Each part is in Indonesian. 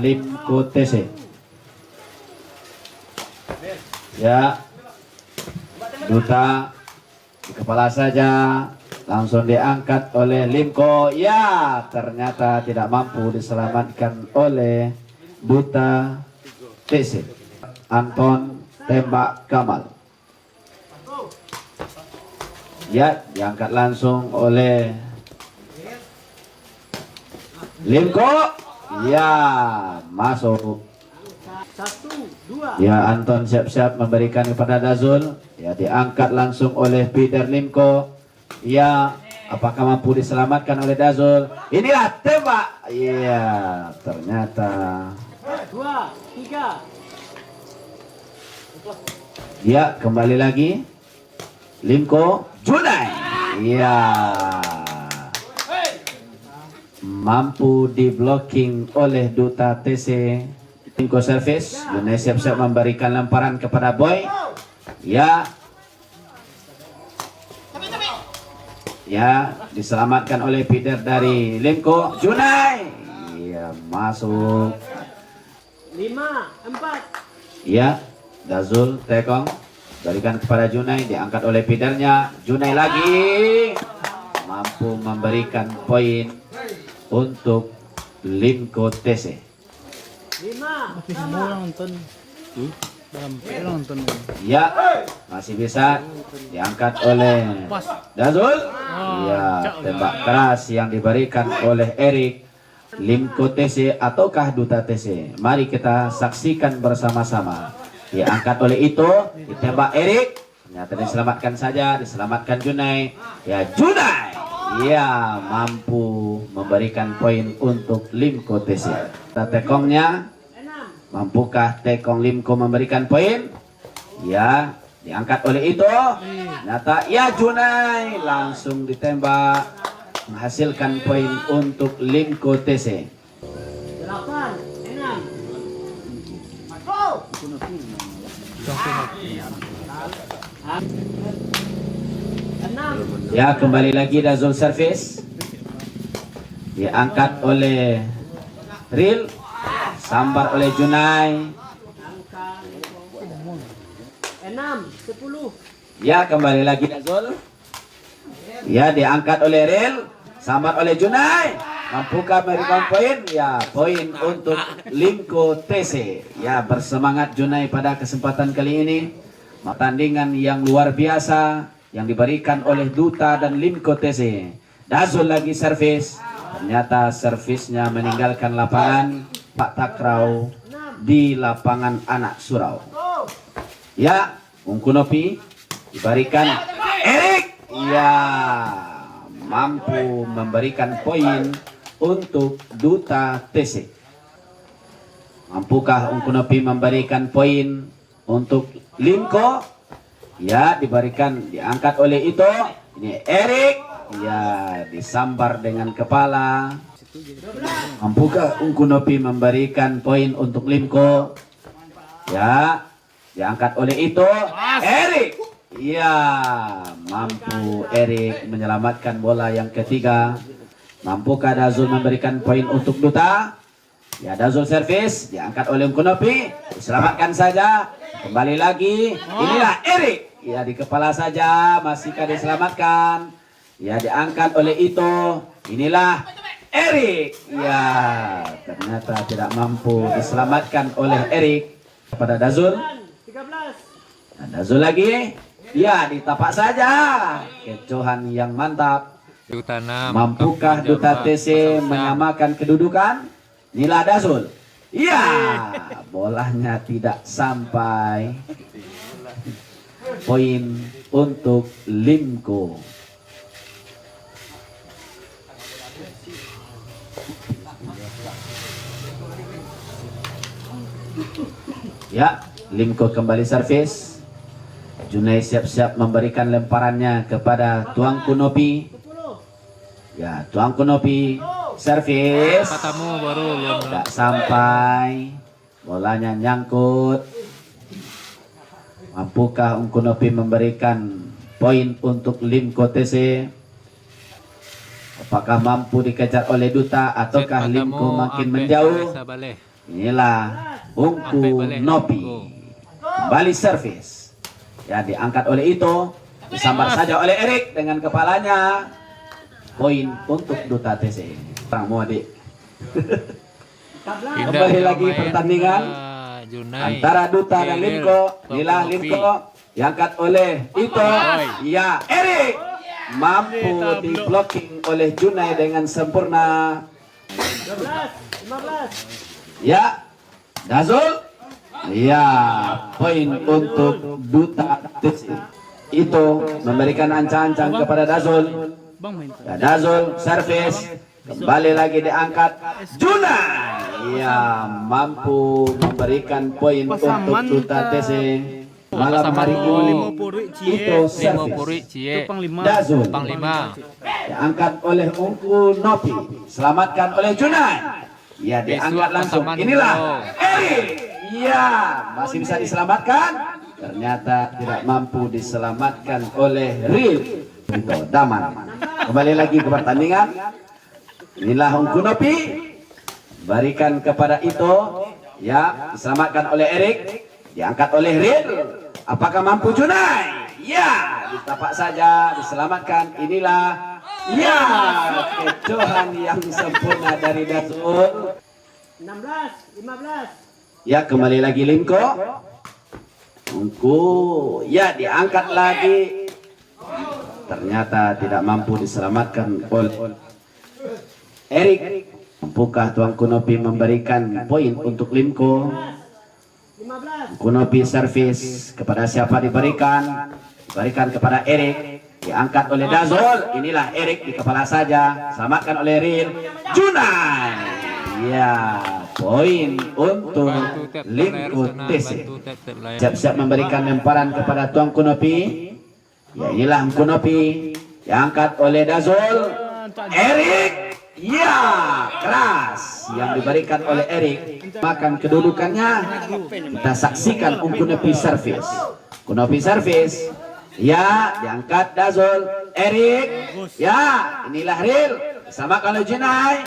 Limco TC. Ya, Duta di kepala saja, langsung diangkat oleh Limco. Ya, ternyata tidak mampu diselamatkan oleh Duta TC. Anton tembak Kamal. Ya, diangkat langsung oleh Limco. Ya, masuk. Ya, Anton siap-siap memberikan kepada Dazul. Ya, diangkat langsung oleh Peter Limco. Ya, apakah mampu diselamatkan oleh Dazul? Inilah tembak. Ya, ternyata 2, 3. Ya, kembali lagi Limco Junai. Ya, mampu di blocking oleh Duta TC. Limco service. Junai siap-siap memberikan lemparan kepada Boy. Ya, ya, diselamatkan oleh Peter dari Limco Junai. Ya, masuk. 5, 4. Ya, Dazul tekong berikan kepada Junai, diangkat oleh Peternya. Junai lagi mampu memberikan poin untuk Limco TC. 5, Ya, masih bisa diangkat oleh Dazul. Ya, tembak keras yang diberikan oleh Erik. Limco TC ataukah Duta TC? Mari kita saksikan bersama-sama. Diangkat oleh itu, ditembak Erik. Ternyata diselamatkan saja, diselamatkan Junai. Ya, Junai. Ya, mampu memberikan poin untuk Limco TC. Tekongnya, mampukah Tekong Limco memberikan poin? Ya, diangkat oleh itu. Ternyata ya, Junai langsung ditembak, menghasilkan poin untuk Limco TC. 8, 6. Ya, kembali lagi Dazul service. Diangkat oleh Ril, sambar oleh Junai. 6, 10. Ya, kembali lagi Dazul. Ya, diangkat oleh Ril, sambar oleh Junai. Mampukah memberikan poin? Ya, poin untuk Limco TC. Ya, bersemangat Junai pada kesempatan kali ini. Pertandingan yang luar biasa yang diberikan oleh Duta dan Limco TC. Dazul lagi servis. Ternyata servisnya meninggalkan lapangan Pak Takrau di lapangan Anak Surau. Ya, Ungkunopi diberikan Erik. Ya, mampu memberikan poin untuk Duta TC. Mampukah Ungkunopi memberikan poin untuk Limco? Ya, diberikan, diangkat oleh itu. Ini Erik. Ya, disambar dengan kepala. Mampukah Ungkunopi memberikan poin untuk Limco? Ya, diangkat oleh itu. Erik. Ya, mampu Erik menyelamatkan bola yang ketiga. Mampukah Dazul memberikan poin untuk Duta? Ya, Dazul servis, diangkat oleh Ungkunopi, diselamatkan saja. Kembali lagi, inilah Erik. Ya, di kepala saja, masihkah diselamatkan? Ya, diangkat oleh itu, inilah Erik. Ya, ternyata tidak mampu diselamatkan oleh Erik kepada Dazul. 13. Nah, Dazul lagi, ya, ditapak saja. Kecohan yang mantap. Mampukah Duta TC menyamakan kedudukan? Inilah Dazul. Iya, bolanya tidak sampai. Poin untuk Limco. Ya, Limco kembali servis. Junai siap-siap memberikan lemparannya kepada Tuang Kunopi. Ya, Tuang Kunopi servis. Tidak sampai. Bolanya nyangkut. Mampukah Ungkunopi memberikan poin untuk Limco TC? Apakah mampu dikejar oleh Duta ataukah Limco makin menjauh? Inilah Ungku Nopi. Kembali servis. Ya, diangkat oleh Ito. Disambar saja oleh Erik dengan kepalanya. Poin untuk Duta TC. Bang Muadik. 13. Kembali lagi pertandingan antara Duta dan Limko. Inilah Limko diangkat oleh Ito. Ya, Erik mampu di blocking oleh Junai dengan sempurna. 12. 15. Ya, Dazul. Ya, poin untuk Duta TC. Itu memberikan ancang-ancang kepada Dazul. Ya, Dazul servis. Kembali lagi diangkat Junai. Ya, mampu memberikan poin untuk Duta TC. Malam hari ini itu servis Dazul diangkat oleh Ungku Nopi, selamatkan oleh Junai. Ya, diangkat langsung. Inilah Erik. Ya, masih bisa diselamatkan. Ternyata tidak mampu diselamatkan oleh Ril. Itu Daman. Kembali lagi ke pertandingan. Inilah Ungku Nopi. Berikan kepada Ito. Ya, diselamatkan oleh Erik. Diangkat oleh Ril. Apakah mampu Junai? Ya, ditapak saja, diselamatkan. Inilah ya, kecohan yang sempurna dari Dazul. 16. 15. Ya, kembali lagi Limko. Ungku, ya diangkat lagi. Ternyata tidak mampu diselamatkan oleh Erik. Mampukah Tuan Kunopi memberikan poin untuk Limko? 15. Kunopi servis kepada siapa diberikan? Diberikan kepada Erik. Diangkat oleh Dazul. Inilah Erik di kepala saja. Selamatkan oleh Ril. Junai. Ya, poin untuk Limko TC. Siap-siap memberikan lemparan kepada Tuan Kunopi. Ya, inilah Kunopi. Diangkat oleh Dazul. Erik. Ya, keras yang diberikan oleh Erik. Makan kedudukannya. Kita saksikan Kunopi servis. Kunopi servis. Ya, diangkat Dazul. Erik. Ya, inilah Ril. Sama kalau Junai.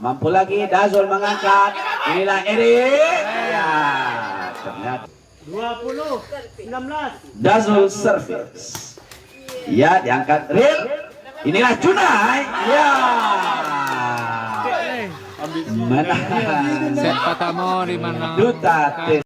Mampu lagi Dazul mengangkat. Inilah Erik. Ya, ternyata 20. 19. Dazul servis. Ya, diangkat Ril. Inilah Junai. Ya. Menang Set pertama di mana? Duta TC.